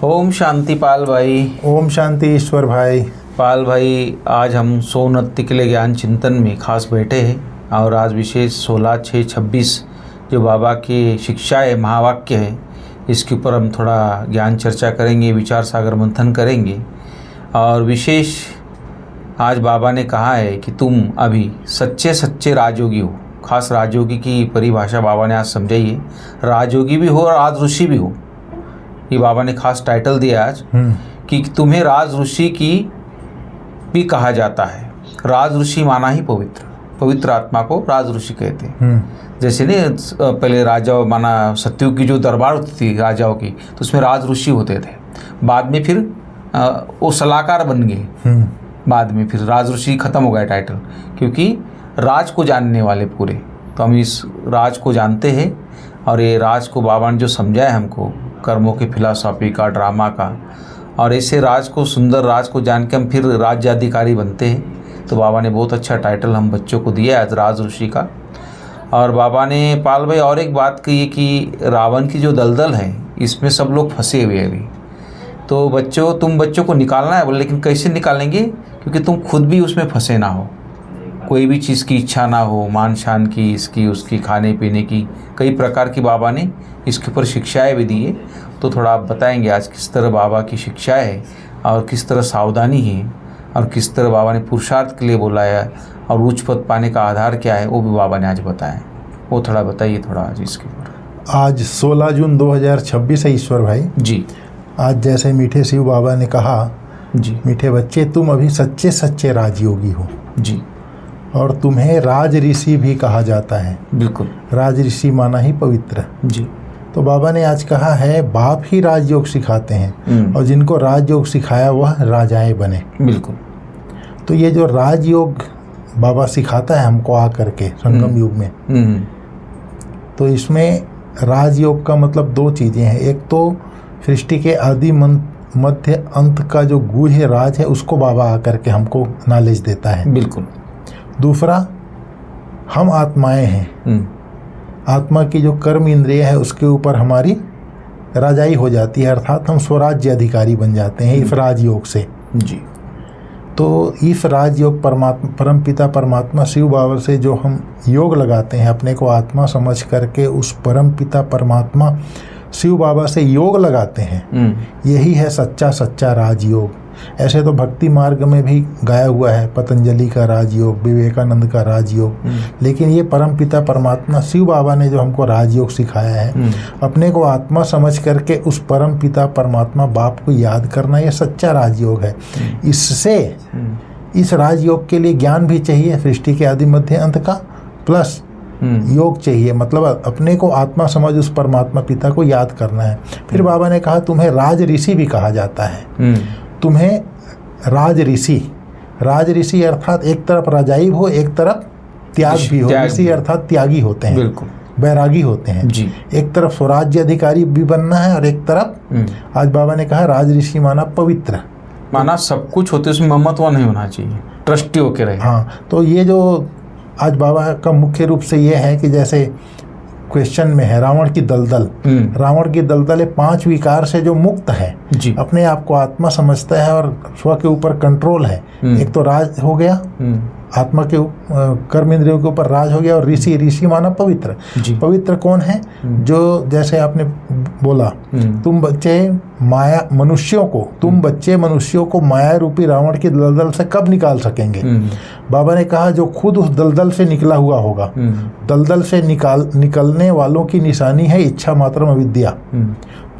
ओम शांति पाल भाई। ओम शांति ईश्वर भाई। पाल भाई, आज हम सोनत्ति के लिए ज्ञान चिंतन में खास बैठे हैं और आज विशेष 16/6/26 जो बाबा की शिक्षा है, महावाक्य है, इसके ऊपर हम थोड़ा ज्ञान चर्चा करेंगे, विचार सागर मंथन करेंगे। और विशेष आज बाबा ने कहा है कि तुम अभी सच्चे सच्चे राजयोगी हो। खास राजयोगी की परिभाषा बाबा ने आज समझाई है। राजयोगी भी हो और राज ऋषि भी हो, ये बाबा ने खास टाइटल दिया आज कि तुम्हें राज ऋषि की भी कहा जाता है। राज ऋषि माना ही पवित्र, पवित्र आत्मा को राज ऋषि कहते हैं। जैसे ने पहले राजा माना सत्युग की जो दरबार होती थी राजाओं की, तो उसमें राज ऋषि होते थे। बाद में फिर वो सलाहकार बन गए। बाद में फिर राज ऋषि खत्म हो गया टाइटल, क्योंकि राज को जानने वाले पूरे। तो हम इस राज को जानते हैं और ये राज को बाबा ने जो समझाया हमको, कर्मों की फिलॉसफी का, ड्रामा का, और ऐसे राज को, सुंदर राज को जान के हम फिर राज्याधिकारी बनते हैं। तो बाबा ने बहुत अच्छा टाइटल हम बच्चों को दिया है आज राज ऋषि का। और बाबा ने पाल भाई और एक बात कही कि रावण की जो दलदल है इसमें सब लोग फंसे हुए हैं अभी। तो बच्चों, तुम बच्चों को निकालना है बोले, लेकिन कैसे निकालेंगे? क्योंकि तुम खुद भी उसमें फंसे ना हो, कोई भी चीज़ की इच्छा ना हो, मान शान की, इसकी उसकी, खाने पीने की, कई प्रकार की बाबा ने इसके ऊपर शिक्षाएं भी दी है। तो थोड़ा आप बताएंगे आज किस तरह बाबा की शिक्षाएं है और किस तरह सावधानी है और किस तरह बाबा ने पुरुषार्थ के लिए बोला है और उच्च पद पाने का आधार क्या है, वो भी बाबा ने आज बताया। वो थोड़ा बताइए थोड़ा आज इसके ऊपर। आज 16 जून 2026 है ईश्वर भाई जी। आज जैसे मीठे शिव बाबा ने कहा, जी मीठे बच्चे तुम अभी सच्चे सच्चे राजयोगी हो जी, और तुम्हें राज ऋषि भी कहा जाता है। बिल्कुल। राज ऋषि माना ही पवित्र। जी। तो बाबा ने आज कहा है बाप ही राजयोग सिखाते हैं और जिनको राजयोग सिखाया वह राजाएं बने। बिल्कुल। तो ये जो राजयोग बाबा सिखाता है हमको आकर के संगम युग में, तो इसमें राजयोग का मतलब दो चीज़ें हैं। एक तो सृष्टि के आदि मध्य अंत का जो गूढ़ राज है उसको बाबा आकर के हमको नॉलेज देता है। बिल्कुल। दूसरा, हम आत्माएं हैं, आत्मा की जो कर्म इंद्रिय है उसके ऊपर हमारी राजाई हो जाती है, अर्थात हम स्वराज्य अधिकारी बन जाते हैं इस राजयोग से। जी। तो इस राजयोग परमपिता परमात्मा शिव बाबा से जो हम योग लगाते हैं, अपने को आत्मा समझ करके उस परमपिता परमात्मा शिव बाबा से योग लगाते हैं, यही है सच्चा सच्चा राजयोग। ऐसे तो भक्ति मार्ग में भी गाया हुआ है पतंजलि का राजयोग, विवेकानंद का राजयोग, लेकिन ये परमपिता परमात्मा शिव बाबा ने जो हमको राजयोग सिखाया है, अपने को आत्मा समझ करके उस परमपिता परमात्मा बाप को याद करना, ये सच्चा राजयोग है। इससे इस राजयोग के लिए ज्ञान भी चाहिए, सृष्टि के आदि मध्य अंत का, प्लस योग चाहिए, मतलब अपने को आत्मा समझ उस परमात्मा पिता को याद करना है। फिर बाबा ने कहा तुम्हें राज ऋषि भी कहा जाता है। तुम्हें राज ऋषि अर्थात एक तरफ राजाई हो, एक तरफ त्याग भी हो। ऋषि अर्थात त्यागी होते हैं, बिल्कुल, बैरागी होते हैं जी। एक तरफ स्वराज्य अधिकारी भी बनना है और एक तरफ आज बाबा ने कहा राज ऋषि माना पवित्र, माना सब कुछ होते, उसमें ममत्व नहीं होना चाहिए, ट्रस्टी होके रहे। हाँ, तो ये जो आज बाबा का मुख्य रूप से ये है कि जैसे क्वेश्चन में है रावण की दलदल, रावण की दलदल 5 विकार से जो मुक्त है, अपने आप को आत्मा समझता है और स्व के ऊपर कंट्रोल है। एक तो राज हो गया, आत्मा के कर्म इंद्रियों के ऊपर राज हो गया, और ऋषि माना पवित्र। पवित्र कौन है? जो जैसे आपने बोला, तुम बच्चे मनुष्यों को माया रूपी रावण की दलदल से कब निकाल सकेंगे? बाबा ने कहा जो खुद उस दलदल से निकला हुआ होगा। दलदल से निकलने वालों की निशानी है इच्छा मात्र अविद्या।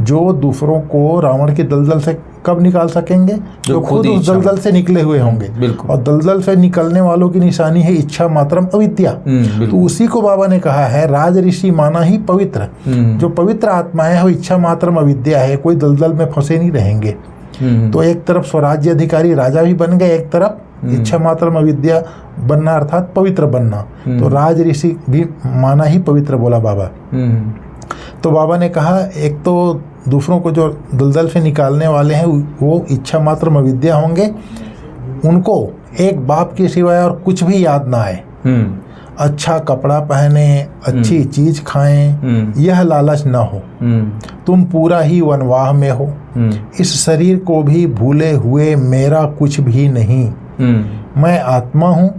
जो दूसरों को रावण की दलदल से कब निकाल सकेंगे? जो खुद उस दलदल से निकले हुए होंगे। और दलदल से निकलने वालों की निशानी है इच्छा मात्रम अविद्या। तो उसी को बाबा ने कहा है राज ऋषि माना ही पवित्र। जो पवित्र आत्मा है वो इच्छा मात्रम अविद्या है, कोई दलदल में फंसे नहीं रहेंगे। तो एक तरफ स्वराज्य अधिकारी राजा भी बन गए, एक तरफ इच्छा मात्रम अविद्या बनना अर्थात पवित्र बनना। तो राज ऋषि भी माना ही पवित्र बोला बाबा। तो बाबा ने कहा एक तो दूसरों को जो दलदल से निकालने वाले हैं वो इच्छा मात्र अविद्या होंगे, उनको एक बाप के सिवाय और कुछ भी याद ना आए। अच्छा कपड़ा पहने, अच्छी चीज खाएं, यह लालच न हो। तुम पूरा ही वनवाह में हो, इस शरीर को भी भूले हुए मेरा कुछ भी नहीं। मैं आत्मा हूँ।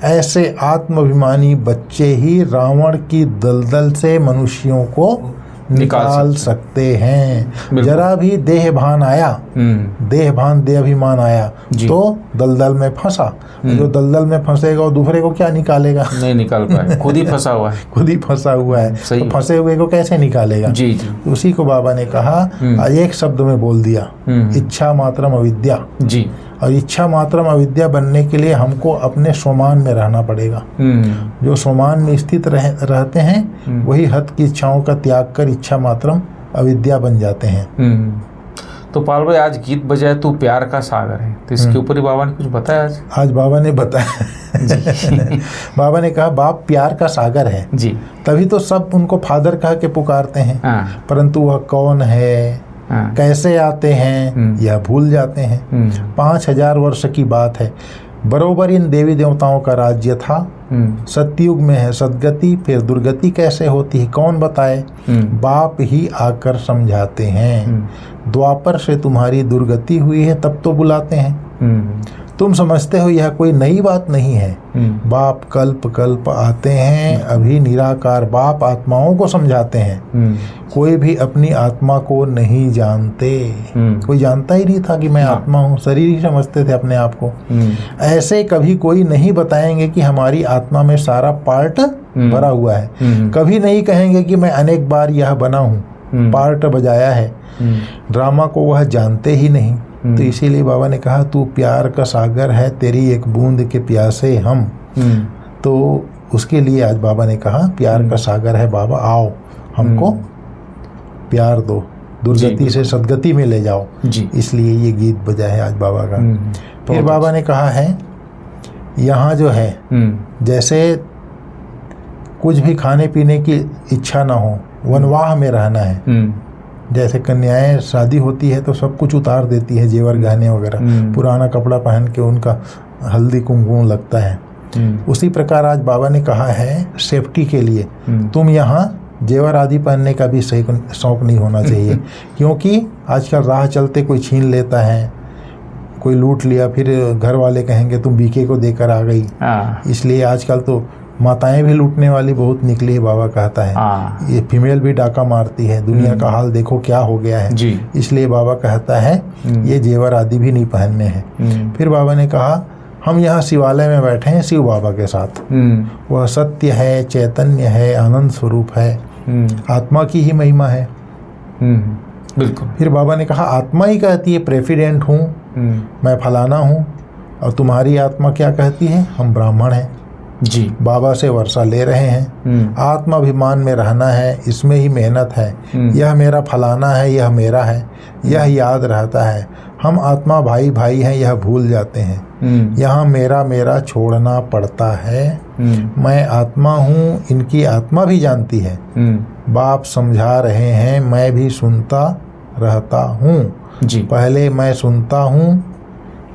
ऐसे आत्माभिमानी बच्चे ही रावण की दलदल से मनुष्यों को निकाल सकते हैं। जरा भी देह भान आया, देह भान देह अभिमान आया तो दलदल में फंसा। जो दलदल में फंसेगा वो दूसरे को क्या निकालेगा? नहीं निकाल पाए, खुद ही फंसा हुआ है। खुद ही फंसा हुआ है, तो फंसे हुए को कैसे निकालेगा? जी जी। तो उसी को बाबा ने कहा, एक शब्द में बोल दिया, इच्छा मात्रम अविद्या। जी। और इच्छा मात्रम अविद्या बनने के लिए हमको अपने स्वमान में रहना पड़ेगा। जो स्वमान में स्थित रहते हैं वही हद की इच्छाओं का त्याग कर इच्छा मात्रम अविद्या बन जाते हैं। तो पाल भाई, आज गीत बजाए तू प्यार का सागर है, तो इसके ऊपर ही बाबा ने कुछ बताया आज बाबा ने बताया बाबा ने कहा बाप प्यार का सागर है जी, तभी तो सब उनको फादर कह के पुकारते हैं। परंतु वह कौन है, कैसे आते हैं, यह भूल जाते हैं। 5000 वर्ष की बात है, बरोबर इन देवी देवताओं का राज्य था। सतयुग में है सदगति, फिर दुर्गति कैसे होती है कौन बताए? बाप ही आकर समझाते हैं। द्वापर से तुम्हारी दुर्गति हुई है तब तो बुलाते हैं। तुम समझते हो यह कोई नई बात नहीं है। बाप कल्प कल्प आते हैं, अभी निराकार बाप आत्माओं को समझाते हैं। कोई भी अपनी आत्मा को नहीं जानते, कोई जानता ही नहीं था कि मैं आत्मा हूँ, शरीर ही समझते थे अपने आप को। ऐसे कभी कोई नहीं बताएंगे कि हमारी आत्मा में सारा पार्ट भरा हुआ है। कभी नहीं कहेंगे कि मैं अनेक बार यह बना हूँ, पार्ट बजाया है। ड्रामा को वह जानते ही नहीं। तो इसीलिए बाबा ने कहा तू प्यार का सागर है, तेरी एक बूंद के प्यासे हम। तो उसके लिए आज बाबा ने कहा प्यार का सागर है बाबा, आओ हमको प्यार दो, दुर्गति से सदगति में ले जाओ। इसलिए ये गीत बजा है आज बाबा का। फिर बाबा ने कहा है यहाँ जो है जैसे कुछ भी खाने पीने की इच्छा ना हो, वनवाह में रहना है। जैसे कन्याएं शादी होती है तो सब कुछ उतार देती है, जेवर गहने वगैरह, पुराना कपड़ा पहन के उनका हल्दी कुमकुम लगता है। उसी प्रकार आज बाबा ने कहा है सेफ्टी के लिए तुम यहाँ जेवर आदि पहनने का भी शौक नहीं होना चाहिए। क्योंकि आजकल राह चलते कोई छीन लेता है, कोई लूट लिया, फिर घर वाले कहेंगे तुम बीके को देकर आ गई। इसलिए आजकल तो माताएं भी लूटने वाली बहुत निकली है, बाबा कहता है। ये फीमेल भी डाका मारती है, दुनिया का हाल देखो क्या हो गया है। इसलिए बाबा कहता है ये जेवर आदि भी नहीं पहनने हैं। फिर बाबा ने कहा हम यहाँ शिवालय में बैठे हैं शिव बाबा के साथ। वह सत्य है, चैतन्य है, आनंद स्वरूप है, आत्मा की ही महिमा है। बिल्कुल। फिर बाबा ने कहा आत्मा ही कहती है प्रेसिडेंट हूँ, मैं फलाना हूँ, और तुम्हारी आत्मा क्या कहती है, हम ब्राह्मण हैं जी, बाबा से वर्षा ले रहे हैं। आत्माभिमान में रहना है, इसमें ही मेहनत है। यह मेरा फलाना है, यह मेरा है, यह याद रहता है। हम आत्मा भाई भाई हैं, यह भूल जाते हैं। यहाँ मेरा मेरा छोड़ना पड़ता है। मैं आत्मा हूँ, इनकी आत्मा भी जानती है। बाप समझा रहे हैं, मैं भी सुनता रहता हूँ। पहले मैं सुनता हूँ,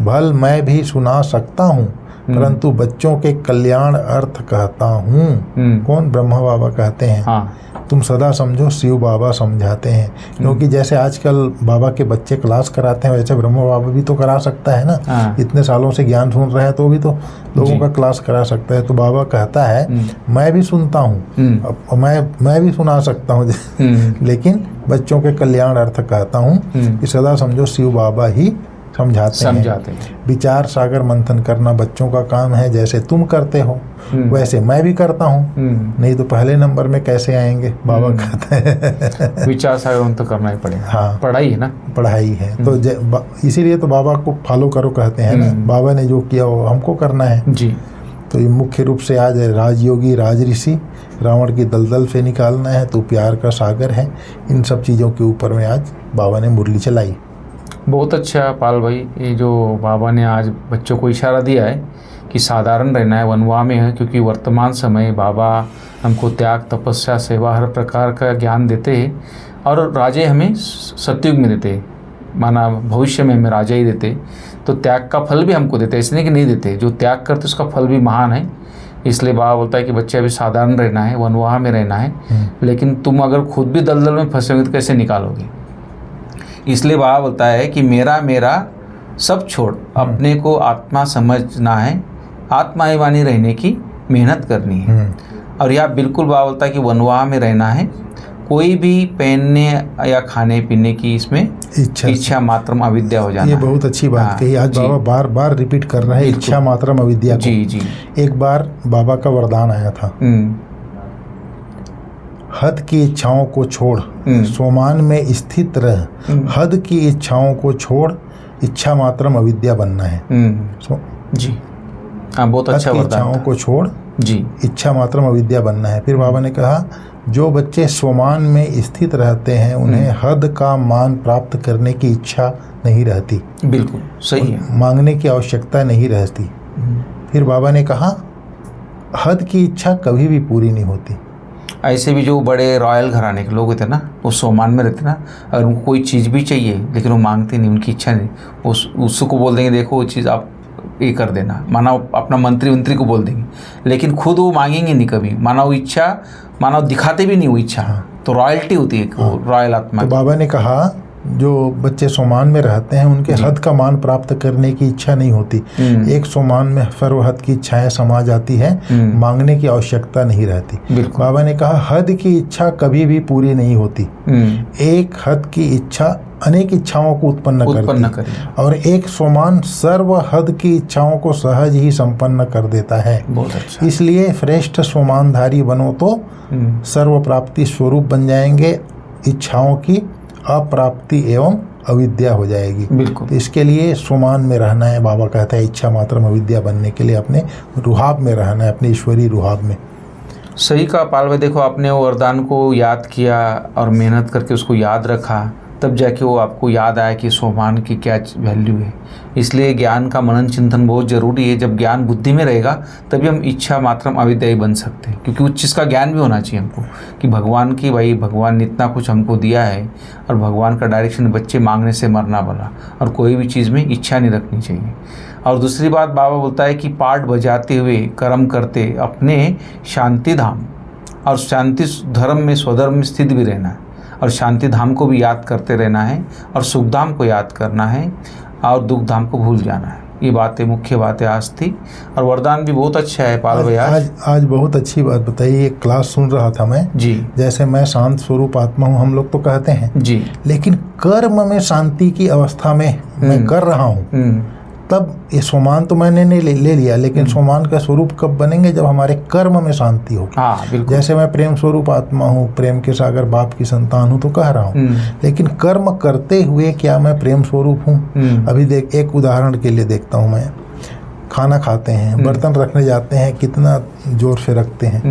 भल मैं भी सुना सकता हूँ, परंतु बच्चों के कल्याण अर्थ कहता हूँ। कौन? ब्रह्मा बाबा कहते हैं। तुम सदा समझो, शिव बाबा समझाते हैं। क्योंकि जैसे आजकल बाबा के बच्चे क्लास कराते हैं, वैसे ब्रह्मा बाबा भी तो करा सकता है ना। इतने सालों से ज्ञान सुन रहे हैं तो भी तो लोगों का क्लास करा सकता है। तो बाबा कहता है मैं भी सुनता हूँ, मैं भी सुना सकता हूँ लेकिन बच्चों के कल्याण अर्थ कहता हूँ कि सदा समझो शिव बाबा ही समझाते हैं। विचार सागर मंथन करना बच्चों का काम है, जैसे तुम करते हो वैसे मैं भी करता हूँ। नहीं तो पहले नंबर में कैसे आएंगे, बाबा कहते हैं। विचार सागर मंथन करना ही पड़ेगा। हाँ, पढ़ाई है ना, पढ़ाई है। तो इसीलिए तो बाबा को फॉलो करो कहते हैं ना। बाबा ने जो किया वो हमको करना है जी। तो ये मुख्य रूप से आज राजयोगी राजऋषि रावण की दलदल से निकालना है, तो प्यार का सागर है। इन सब चीज़ों के ऊपर में आज बाबा ने मुरली चलाई। बहुत अच्छा पाल भाई, ये जो बाबा ने आज बच्चों को इशारा दिया है कि साधारण रहना है, वनवाह में है। क्योंकि वर्तमान समय बाबा हमको त्याग, तपस्या, सेवा, हर प्रकार का ज्ञान देते हैं। और राजे हमें सतयुग में देते हैं, माना भविष्य में हमें राजा ही देते। तो त्याग का फल भी हमको देते, इसलिए कि नहीं देते। जो त्याग करते उसका फल भी महान है। इसलिए बाबा बोलता है कि बच्चे अभी साधारण रहना है, वनवाह में रहना है, लेकिन तुम अगर खुद भी दलदल में फंसे होगे तो कैसे निकालोगे। इसलिए बाबा बोलता है कि मेरा मेरा सब छोड़, अपने को आत्मा समझना है, आत्माभिमानी रहने की मेहनत करनी है। और यह बिल्कुल बाबा बोलता है कि वनवाह में रहना है, कोई भी पहनने या खाने पीने की इसमें इच्छा मात्रम अविद्या हो जाना। ये बहुत अच्छी बात कही। आज बाबा बार बार रिपीट कर रहे हैं इच्छा मात्रम अविद्या को। जी जी। एक बार बाबा का वरदान आया था, हद की इच्छाओं को छोड़, सोमान में स्थित रह, हद की इच्छाओं को छोड़, इच्छा मात्रम अविद्या बनना है। जी हाँ, बहुत अच्छा वरदान। इच्छाओं को छोड़ जी, इच्छा मात्रम अविद्या बनना है। फिर बाबा ने कहा जो बच्चे स्वमान में स्थित रहते हैं उन्हें हद का मान प्राप्त करने की इच्छा नहीं रहती। बिल्कुल सही है, मांगने की आवश्यकता नहीं रहती। फिर बाबा ने कहा हद की इच्छा कभी भी पूरी नहीं होती। ऐसे भी जो बड़े रॉयल घराने के लोग होते हैं ना, वो सोमान में रहते ना, अगर उनको कोई चीज़ भी चाहिए लेकिन वो मांगते नहीं, उनकी इच्छा नहीं, उसको बोल देंगे देखो वो चीज़ आप ये कर देना, माना अपना मंत्री को बोल देंगे, लेकिन खुद वो मांगेंगे नहीं कभी, माना वो इच्छा, माना दिखाते भी नहीं वो इच्छा। तो रॉयल्टी होती है, रॉयल आत्मा। तो बाबा ने कहा जो बच्चे सोमान में रहते हैं उनके हद का मान प्राप्त करने की इच्छा नहीं होती। एक सोमान में सर्वहद की इच्छाएं समा जाती है, मांगने की आवश्यकता नहीं रहती। बाबा ने कहा हद की इच्छा कभी भी पूरी नहीं होती। एक हद की इच्छा अनेक इच्छाओं को उत्पन्न करती है और एक सोमान सर्व हद की इच्छाओं को सहज ही संपन्न कर देता है। बहुत अच्छा। इसलिए श्रेष्ठ सोमानधारी बनो तो सर्व प्राप्ति स्वरूप बन जाएंगे, इच्छाओं की अप्राप्ति एवं अविद्या हो जाएगी। बिल्कुल। तो इसके लिए सोमान में रहना है। बाबा कहता है इच्छा मात्रम अविद्या बनने के लिए अपने रुहाब में रहना है, अपने ईश्वरीय रुहाब में। सही कहा पाल भाई। देखो आपने वो वरदान को याद किया और मेहनत करके उसको याद रखा, तब जाके वो आपको याद आया कि सोमान की क्या वैल्यू है। इसलिए ज्ञान का मनन चिंतन बहुत ज़रूरी है। जब ज्ञान बुद्धि में रहेगा तभी हम इच्छा मात्रम अविद्यायी बन सकते हैं, क्योंकि उस चीज़ का ज्ञान भी होना चाहिए हमको कि भगवान की, भाई भगवान ने इतना कुछ हमको दिया है और भगवान का डायरेक्शन बच्चे मांगने से मरना बोला, और कोई भी चीज़ में इच्छा नहीं रखनी चाहिए। और दूसरी बात बाबा बोलता है कि पाठ बजाते हुए कर्म करते अपने शांति धाम और शांति धर्म में स्वधर्म में स्थित भी रहना है, और शांति धाम को भी याद करते रहना है, और सुख धाम को याद करना है, और दुख धाम को भूल जाना है। ये बातें मुख्य बातें आज थी, और वरदान भी बहुत अच्छा है पाल भाई। आज बहुत अच्छी बात बताई। एक क्लास सुन रहा था मैं जी। जैसे मैं शांत स्वरूप आत्मा हूँ हम लोग तो कहते हैं जी, लेकिन कर्म में शांति की अवस्था में मैं कर रहा हूँ, तब ये सोमान तो मैंने नहीं ले लिया, लेकिन सोमान का स्वरूप कब बनेंगे जब हमारे कर्म में शांति हो। हाँ बिल्कुल। जैसे मैं प्रेम स्वरूप आत्मा हूँ, प्रेम के सागर बाप की संतान हूँ तो कह रहा हूँ, लेकिन कर्म करते हुए क्या मैं प्रेम स्वरूप हूँ? अभी देख, एक उदाहरण के लिए देखता हूँ मैं, खाना खाते हैं, बर्तन रखने जाते हैं, कितना जोर से रखते हैं।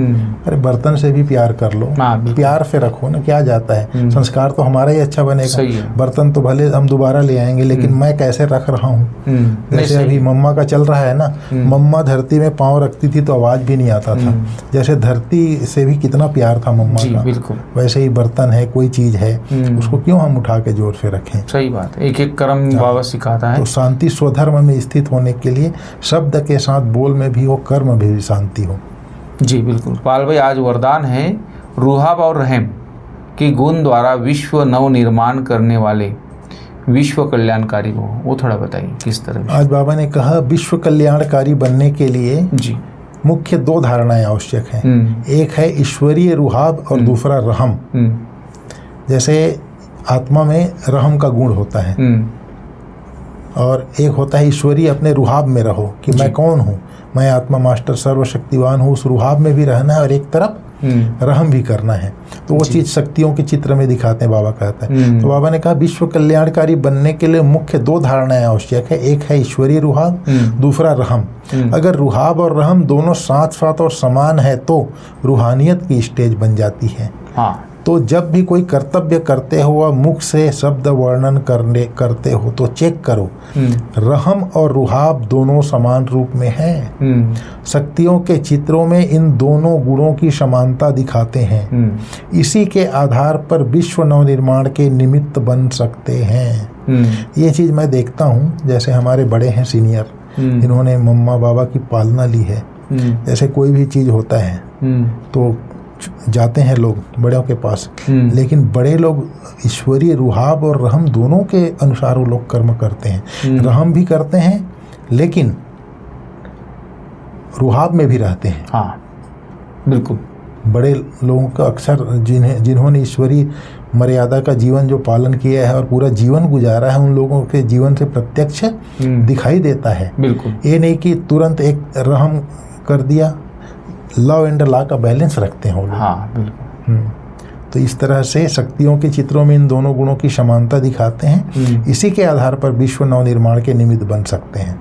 अरे बर्तन से भी प्यार कर लो, प्यार से रखो ना, क्या जाता है, संस्कार तो हमारा ही अच्छा बनेगा। बर्तन तो भले हम दोबारा ले आएंगे, लेकिन मैं कैसे रख रहा हूँ। जैसे अभी मम्मा का चल रहा है ना, मम्मा धरती में पाँव रखती थी तो आवाज भी नहीं आता था, जैसे धरती से भी कितना प्यार था मम्मा का, वैसे ही बर्तन है, कोई चीज है, उसको क्यों हम उठा के जोर से रखें। सही बात है, एक एक कर्म बाबा सिखाता है। तो शांति स्वधर्म में स्थित होने के लिए शब्द के साथ बोल में भी हो, कर्म में भी शांति हो। जी बिल्कुल पाल भाई। आज वरदान है रूहाब और रहम के गुण द्वारा विश्व नव निर्माण करने वाले विश्व कल्याणकारी हो, वो थोड़ा बताइए किस तरह। आज बाबा ने कहा विश्व कल्याणकारी बनने के लिए जी मुख्य दो धारणाएं आवश्यक हैं। एक है ईश्वरीय रूहाब और दूसरा रहम। जैसे आत्मा में रहम का गुण होता है और एक होता है ईश्वरीय, अपने रूहाब में रहो कि मैं कौन हूँ, मैं आत्मा मास्टर सर्वशक्तिवान हूँ, उस रूहाब में भी रहना है और एक तरफ रहम भी करना है। तो वो चीज़ शक्तियों के चित्र में दिखाते हैं, बाबा कहता है। तो बाबा ने कहा विश्व कल्याणकारी बनने के लिए मुख्य दो धारणाएं आवश्यक है। एक है ईश्वरीय रूहाब, दूसरा रहम। अगर रूहाब और रहम दोनों साथ साथ और समान है तो रूहानियत की स्टेज बन जाती है। हाँ। तो जब भी कोई कर्तव्य करते हो व मुख से शब्द वर्णन करते हो तो चेक करो रहम और रूहाब दोनों समान रूप में हैं। शक्तियों के चित्रों में इन दोनों गुणों की समानता दिखाते हैं। इसी के आधार पर विश्व नवनिर्माण के निमित्त बन सकते हैं। ये चीज़ मैं देखता हूँ, जैसे हमारे बड़े हैं सीनियर, इन्होंने मम्मा बाबा की पालना ली है, जैसे कोई भी चीज़ होता है तो जाते हैं लोग बड़ों के पास, लेकिन बड़े लोग ईश्वरीय रुहाब और रहम दोनों के अनुसार वो लोग कर्म करते हैं। रहम भी करते हैं लेकिन रुहाब में भी रहते हैं। हाँ बिल्कुल। बड़े लोगों का अक्सर जिन्होंने ईश्वरीय मर्यादा का जीवन जो पालन किया है और पूरा जीवन गुजारा है, उन लोगों के जीवन से प्रत्यक्ष दिखाई देता है। बिल्कुल। ये नहीं कि तुरंत एक रहम कर दिया, लव एंड लॉ का बैलेंस रखते हैं वो लोग। हाँ बिल्कुल। तो इस तरह से शक्तियों के चित्रों में इन दोनों गुणों की समानता दिखाते हैं। इसी के आधार पर विश्व नवनिर्माण के निमित्त बन सकते हैं।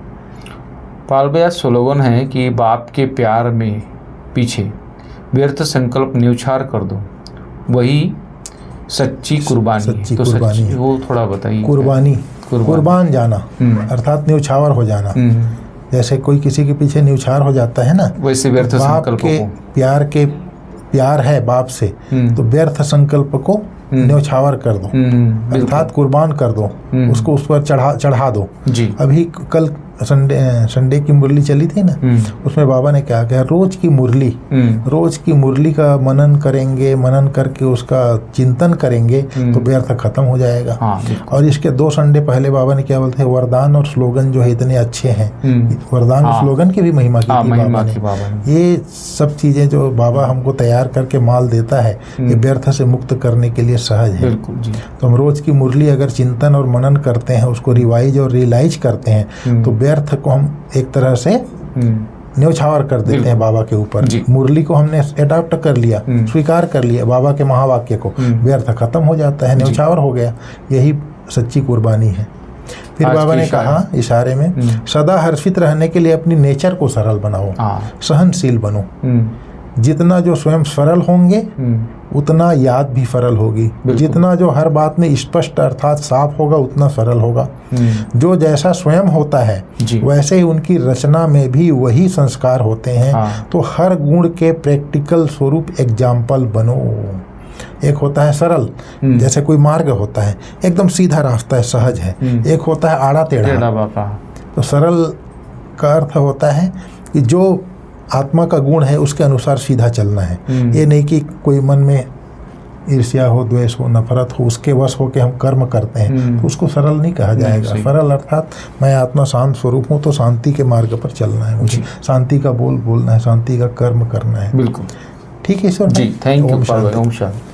पाल भैया स्लोगन है कि बाप के प्यार में पीछे व्यर्थ संकल्प न्यौछावर कर दो, वही सच्ची कुर्बानी है। सच्ची तो कुर्बानी है। वो थोड़ा बताइए। कुर्बान जाना अर्थात न्यौछावर हो जाना। जैसे कोई किसी के पीछे न्यौछावर हो जाता है ना, वैसे व्यर्थ संकल्प के प्यार है बाप से, तो व्यर्थ संकल्प को न्यौछावर कर दो, अर्थात कुर्बान कर दो, उसको उस पर चढ़ा दो जी। अभी कल संडे की मुरली चली थी ना, उसमें बाबा ने क्या कहा, रोज की मुरली का मनन करेंगे, मनन करके उसका चिंतन करेंगे तो व्यर्थ खत्म हो जाएगा। और इसके 2 संडे पहले बाबा ने क्या बोलते हैं, वरदान और स्लोगन जो है इतने अच्छे हैं, वरदान और स्लोगन की भी महिमा की थी बाबा ने। ये सब चीजें जो बाबा हमको तैयार करके माल देता है, ये व्यर्थ से मुक्त करने के लिए सहज है। तो हम रोज की मुरली अगर चिंतन और मनन करते हैं, उसको रिवाइज और रियलाइज करते हैं, तो व्यर्थ को हम एक तरह से न्यौछावर कर देते हैं बाबा के ऊपर। मुरली को हमने अडॉप्ट कर लिया, स्वीकार कर लिया बाबा के महावाक्य को, व्यर्थ खत्म हो जाता है, न्यौछावर हो गया। यही सच्ची कुर्बानी है। फिर बाबा ने कहा इशारे में, सदा हर्षित रहने के लिए अपनी नेचर को सरल बनाओ, सहनशील बनो। जितना जो स्वयं सरल होंगे उतना याद भी सरल होगी। जितना जो हर बात में स्पष्ट अर्थात साफ होगा उतना सरल होगा। जो जैसा स्वयं होता है वैसे ही उनकी रचना में भी वही संस्कार होते हैं। तो हर गुण के प्रैक्टिकल स्वरूप एग्जाम्पल बनो। एक होता है सरल, जैसे कोई मार्ग होता है एकदम सीधा रास्ता है, सहज है। एक होता है आड़ा टेढ़ा। तो सरल का अर्थ होता है कि जो आत्मा का गुण है उसके अनुसार सीधा चलना है। ये नहीं कि कोई मन में ईर्ष्या हो, द्वेष हो, नफरत हो, उसके वश हो के हम कर्म करते हैं, तो उसको सरल नहीं कहा जाएगा। सरल अर्थात मैं आत्मा शांत स्वरूप हूँ, तो शांति के मार्ग पर चलना है मुझे, शांति का बोलना है, शांति का कर्म करना है। बिल्कुल ठीक है सर जी। Thank you. ओम शांति।